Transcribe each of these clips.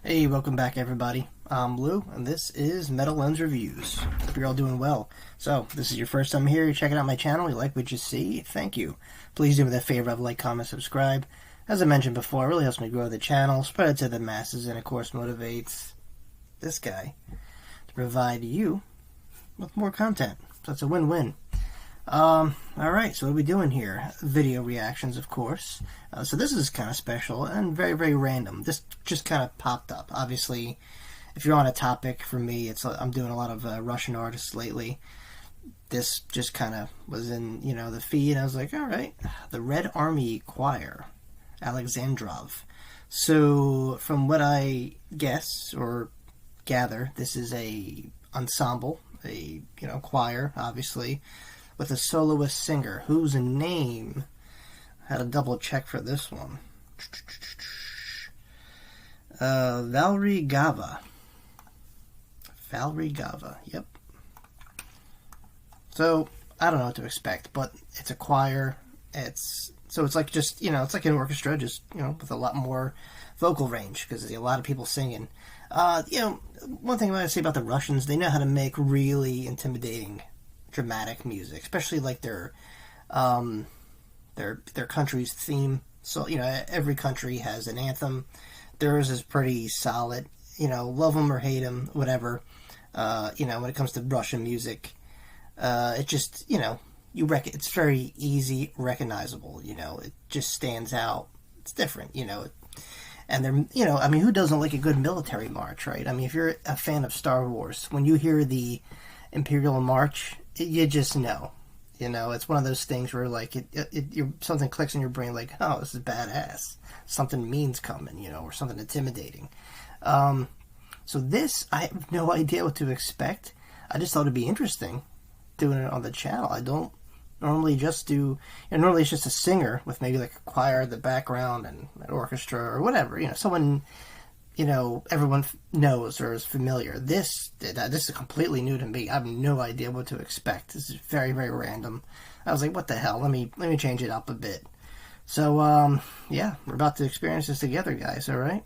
Hey, welcome back everybody. I'm Lou, and this is Metal Lens Reviews. Hope you're all doing well. So, this is your first time here, you're checking out my channel, you like what you see, thank you. Please do me the favor of like, comment, subscribe. As I mentioned before, it really helps me grow the channel, spread it to the masses, and of course motivates this guy to provide you with more content. So it's a win-win. Alright, so what are we doing here? Video reactions, of course. So this is kind of special and very, very random. This just kind of popped up. Obviously, if you're on a topic, for me, I'm doing a lot of Russian artists lately. This just kind of was in, the feed. I was like, alright, the Red Army Choir, Alexandrov. So, from what I guess, or gather, this is a ensemble, a, choir, obviously, with a soloist singer whose name, I had to double check for this one, Valery Gava. Valery Gava, yep. So, I don't know what to expect, but it's a choir. It's like just, it's like an orchestra, just, with a lot more vocal range, because there's a lot of people singing. One thing I want to say about the Russians, they know how to make really intimidating dramatic music, especially like their country's theme. So every country has an anthem. Theirs is pretty solid. Love them or hate them, whatever. When it comes to Russian music, it just it's very easy, recognizable. It just stands out. It's different. And they're who doesn't like a good military march, right? I mean, if you're a fan of Star Wars, when you hear the Imperial March, you just know. It's one of those things where, like, something clicks in your brain, like, oh, this is badass. Something mean's coming, or something intimidating. So this, I have no idea what to expect. I just thought it'd be interesting doing it on the channel. I don't normally just do, normally it's just a singer with maybe like a choir in the background and an orchestra or whatever, someone everyone knows or is familiar. This is completely new to me. I have no idea what to expect. This is very, very random. I was like, what the hell? Let me change it up a bit. So, yeah, we're about to experience this together, guys, alright?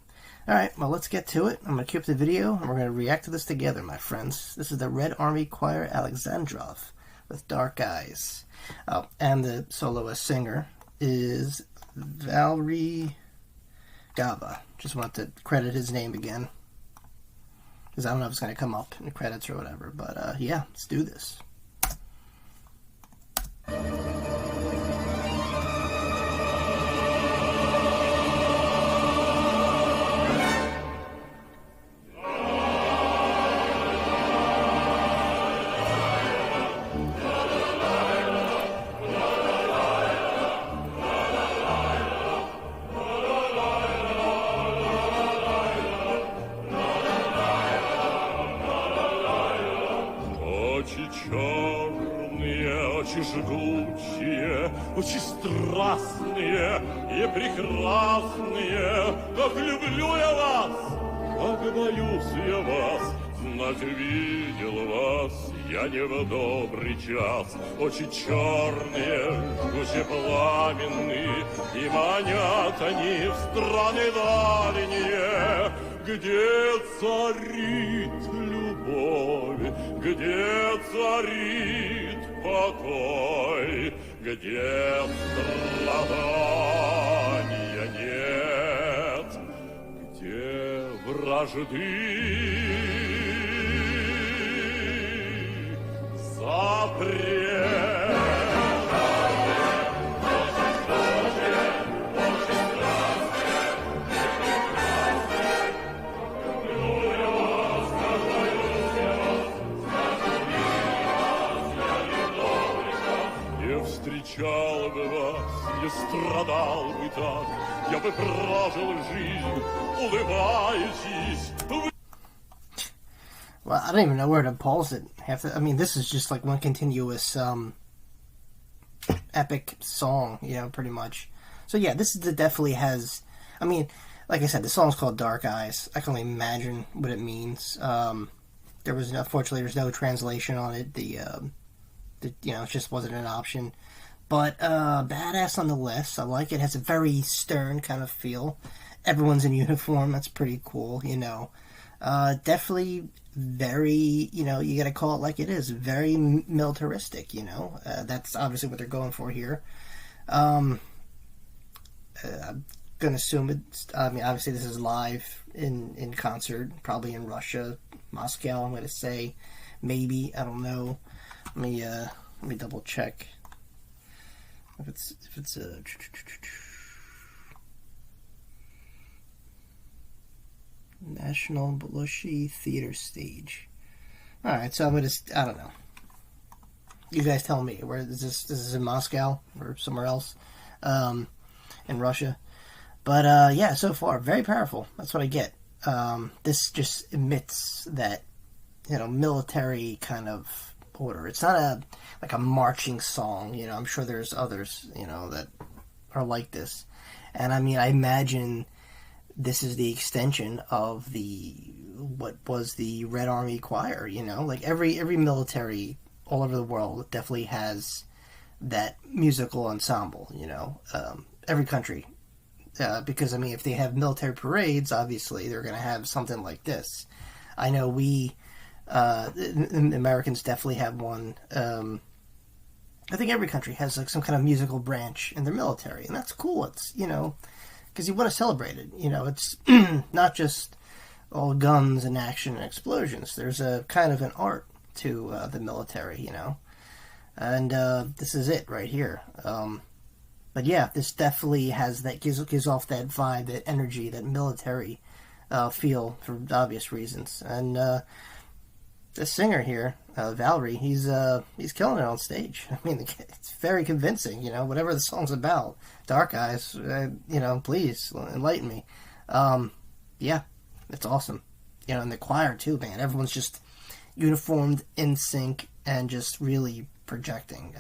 Alright, well, let's get to it. I'm going to cue up the video, and we're going to react to this together, my friends. This is the Red Army Choir Alexandrov with Dark Eyes. Oh, and the soloist singer is Valery Gava. Just want to credit his name again, because I don't know if it's going to come up in the credits or whatever, but yeah, let's do this. Очи черные, очи жгучие, очи страстные и прекрасные. Как люблю я вас, как боюсь я вас, знать видел вас я не в добрый час. Очи черные, очи пламенные, и манят они в страны дальние, где царит любовь, где царит покой, где страдания нет, где вражды запрет. Встречал бы вас, не страдал бы так, я бы прожил жизнь, улыбаючись. Well, I don't even know where to pause it. This is just like one continuous epic song, pretty much. So yeah, definitely has, like I said, the song's called Dark Eyes. I can only imagine what it means. Unfortunately, there's no translation on it. It just wasn't an option. But badass nonetheless. I like it. It has a very stern kind of feel. everyone's in uniform. That's pretty cool, you know. Definitely very, you know, you got to call it like it is, very militaristic, you know. That's obviously what they're going for here. I'm going to assume it's, I mean, obviously this is live in concert, probably in Russia, Moscow, I'm going to say. Maybe, I don't know. Let me double check. If it's a National Belushi Theater Stage. All right, so I'm gonna, I don't know. You guys tell me. Where is this? This is in Moscow or somewhere else, in Russia. But yeah, so far very powerful. That's what I get. This just emits that, you know, military kind of order. It's not like a marching song. You know, I'm sure there's others, you know, that are like this. And I mean, I imagine this is the extension of what was the Red Army Choir, you know, like every military all over the world definitely has that musical ensemble, you know, every country, because I mean, if they have military parades, obviously they're going to have something like this. I know the Americans definitely have one. I think every country has like some kind of musical branch in their military, and that's cool. It's, you know, because you want to celebrate it. You know, it's not just all guns and action and explosions. There's a kind of an art to the military, you know, and this is it right here. But yeah, this definitely has that, gives off that vibe, that energy, that military feel for obvious reasons. And the singer here, Valerie, he's killing it on stage. I mean, it's very convincing, you know, whatever the song's about. Dark Eyes, you know, please enlighten me. Yeah, it's awesome. You know, and the choir too, man. Everyone's just uniformed, in sync, and just really projecting.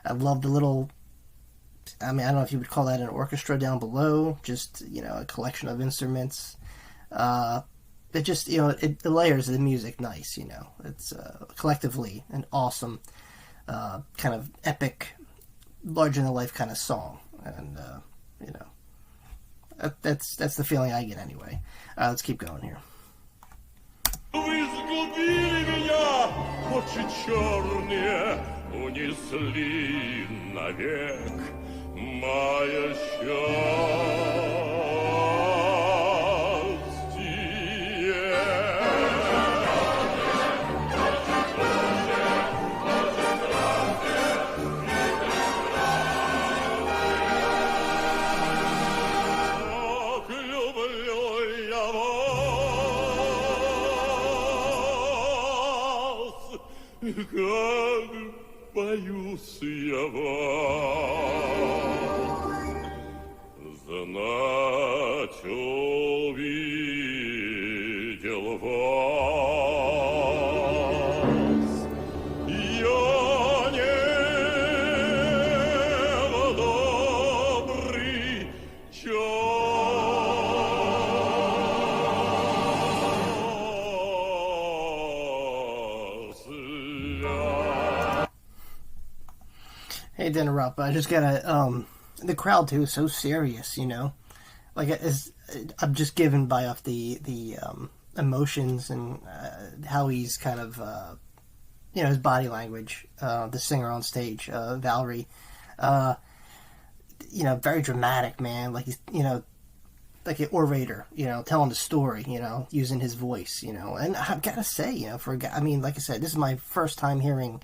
I love the little, I mean, I don't know if you would call that an orchestra down below, just, you know, a collection of instruments. It just, you know, the layers of the music nice, you know. It's collectively an awesome, kind of epic, larger-than-life kind of song. And, you know, that's the feeling I get anyway. Let's keep going here. Вы сгубили меня, очи чёрные унесли навек мое счастье. Так люблю я вас, как боюсь я вас. Знать увидел вас. Я не добрый час. Hate to interrupt, but I just gotta, the crowd too is so serious, you know? Like, I'm just given by off the emotions and how he's kind of, you know, his body language, the singer on stage, Valerie, you know, very dramatic, man. Like, he's, you know, like an orator, you know, telling the story, you know, using his voice, you know. And I've got to say, you know, for a guy, I mean, like I said, this is my first time hearing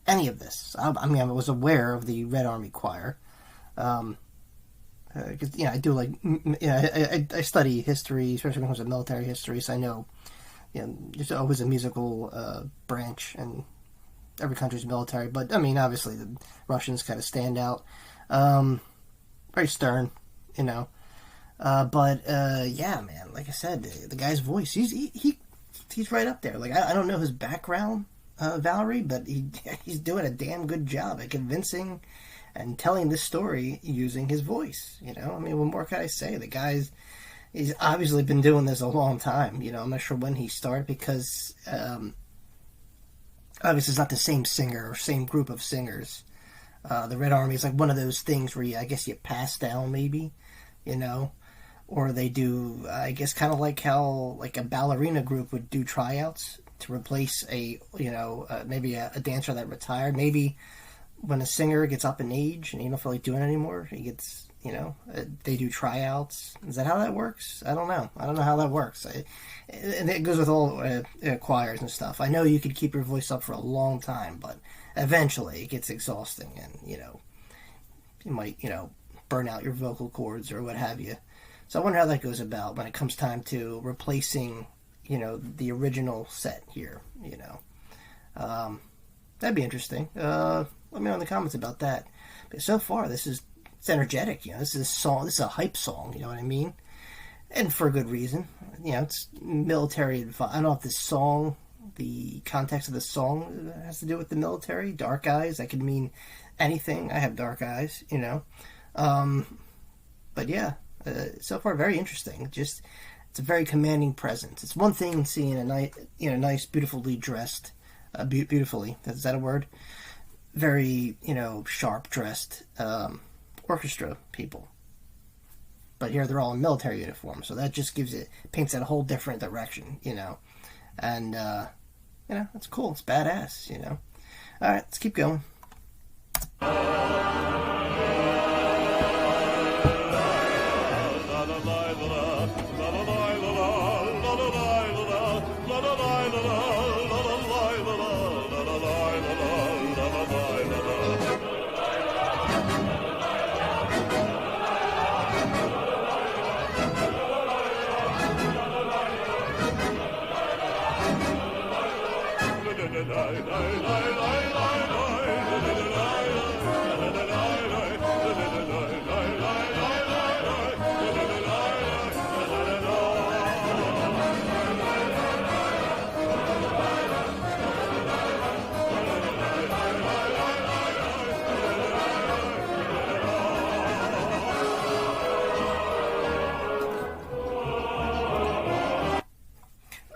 any of this. I mean, I was aware of the Red Army Choir, because, you know, I do, like, you know, I study history, especially when it comes to military history, so I know, you know, there's always a musical branch in every country's military. But I mean, obviously the Russians kind of stand out, very stern, you know. But yeah, man, like I said, the guy's voice, he's right up there. Like, I don't know his background, Valerie, but he's doing a damn good job at convincing and telling this story using his voice, you know. I mean, what more can I say? He's obviously been doing this a long time, you know. I'm not sure when he started, because obviously it's not the same singer or same group of singers. The Red Army is like one of those things where I guess you pass down, maybe, you know, or they do, I guess, kind of like how like a ballerina group would do tryouts to replace maybe a dancer that retired. Maybe when a singer gets up in age and he don't feel like doing it anymore, he gets, they do tryouts. Is that how that works? I don't know. I don't know how that works. And it goes with all choirs and stuff. I know you could keep your voice up for a long time, but eventually it gets exhausting, and you might burn out your vocal cords or what have you. So I wonder how that goes about when it comes time to replacing the original set here. That'd be interesting. Let me know in the comments about that. But so far, it's energetic. This is a song. This is a hype song. You know what I mean? And for a good reason. It's military advice. I don't know if this song, the context of the song, has to do with the military. Dark eyes. That could mean anything. I have dark eyes. But yeah, so far very interesting. Just it's a very commanding presence. It's one thing seeing a nice, beautifully dressed, beautifully. Is that a word? Very sharp dressed orchestra people. But here they're all in military uniform, so that just paints it a whole different direction, and it's cool. It's badass, All right, let's keep going.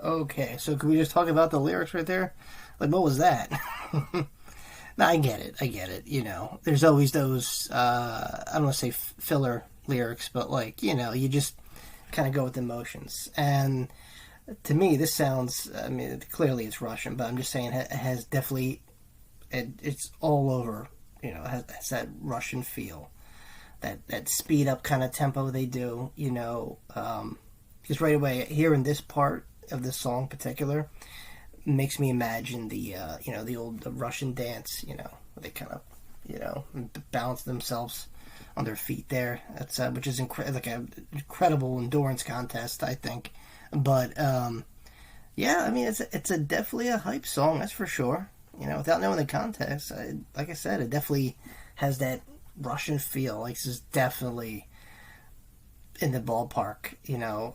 Okay, so could we just talk about the lyrics right there? Like, what was that? No, I get it. There's always those, I don't want to say filler lyrics, but you just kind of go with emotions. And to me, this sounds, clearly it's Russian, but I'm just saying it has definitely, it's all over, it has that Russian feel. That speed up kind of tempo they do, because right away, here in this part of this song in particular, makes me imagine the old Russian dance, where they kind of balance themselves on their feet there. That's which is like an incredible endurance contest, I think. But yeah, it's definitely a hype song, that's for sure. Without knowing the context, like I said, it definitely has that Russian feel. Like, this is definitely in the ballpark,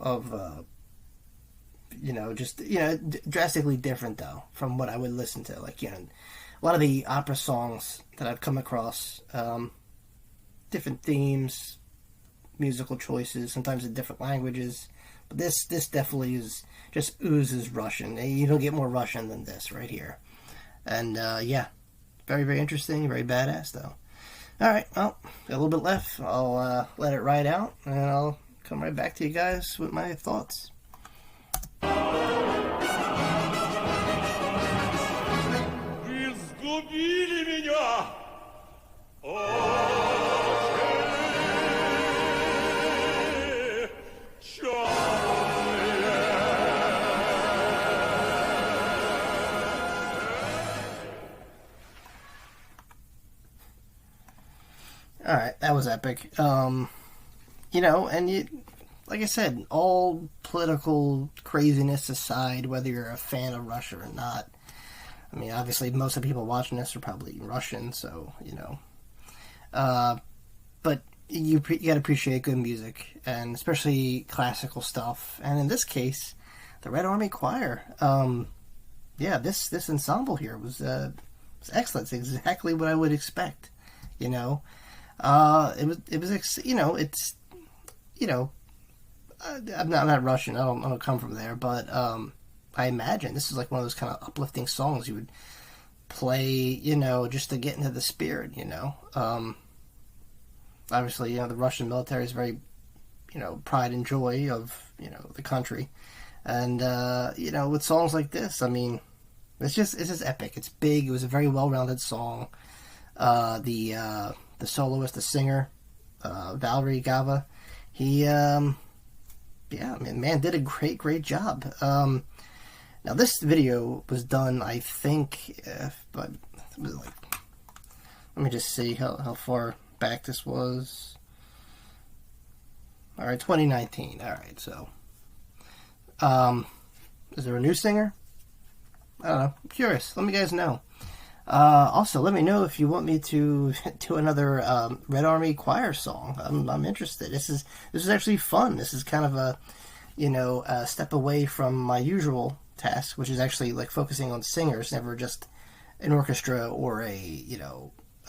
of drastically different though from what I would listen to. A lot of the opera songs that I've come across, different themes, musical choices, sometimes in different languages. But this definitely just oozes Russian. You don't get more Russian than this right here. And yeah, very, very interesting, very badass though. All right, well, got a little bit left. I'll let it ride out, and I'll come right back to you guys with my thoughts. Изгубили меня, очи чёрные. All right, that was epic. Like I said, all political craziness aside, whether you're a fan of Russia or not, obviously most of the people watching this are probably Russian, so, but you got to appreciate good music, and especially classical stuff. And in this case, the Red Army Choir, this ensemble here was excellent. It's exactly what I would expect, It was I'm not Russian. I don't come from there, but I imagine this is like one of those kind of uplifting songs you would play, just to get into the spirit. Obviously, the Russian military is very, pride and joy of, the country. And, with songs like this, I mean, it's just epic. It's big. It was a very well-rounded song. The soloist, the singer, Valery Gava, he, man, did a great job. Now this video was done, I think, but it was like, let me just see how far back this was. All right, 2019. All right, so, is there a new singer? I don't know. I'm curious. Let me guys know. Also, let me know if you want me to do another Red Army choir song. I'm interested. This is actually fun. This is kind of a step away from my usual task, which is actually like focusing on singers, never just an orchestra or a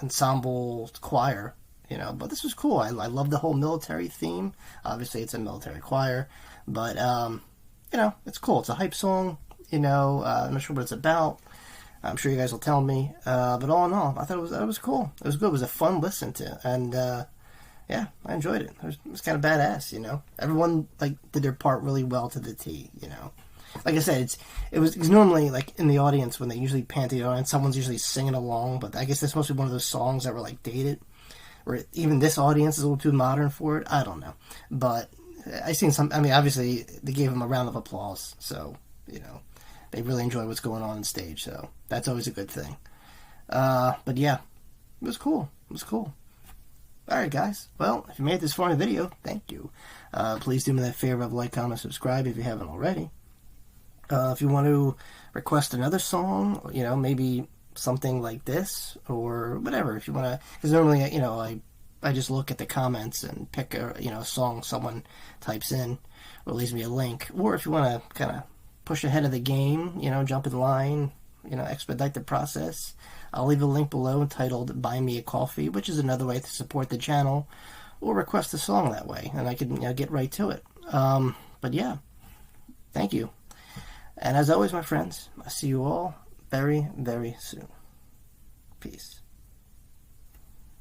ensemble choir. But this was cool. I love the whole military theme. Obviously, it's a military choir, but it's cool. It's a hype song. I'm not sure what it's about. I'm sure you guys will tell me. But all in all, I thought it was cool. It was good. It was a fun listen to, and I enjoyed it. It was kind of badass. Everyone did their part really well to the T. Like I said, it was normally like in the audience when they usually pan to the audience, someone's usually singing along. But I guess this must be one of those songs that were dated, or even this audience is a little too modern for it. I don't know, but I seen some. I mean, obviously they gave him a round of applause, so they really enjoy what's going on stage, so that's always a good thing. But yeah, it was cool. It was cool. Alright, guys. Well, if you made it this far in the video, thank you. Please do me that favor of like, comment, subscribe if you haven't already. If you want to request another song, maybe something like this, or whatever, if you want to, because normally, I just look at the comments and pick a song someone types in, or leaves me a link, or if you want to kind of push ahead of the game, jump in line, expedite the process, I'll leave a link below entitled Buy Me a Coffee, which is another way to support the channel, or request a song that way, and I can get right to it. But yeah, thank you. And as always, my friends, I'll see you all very, very soon. Peace.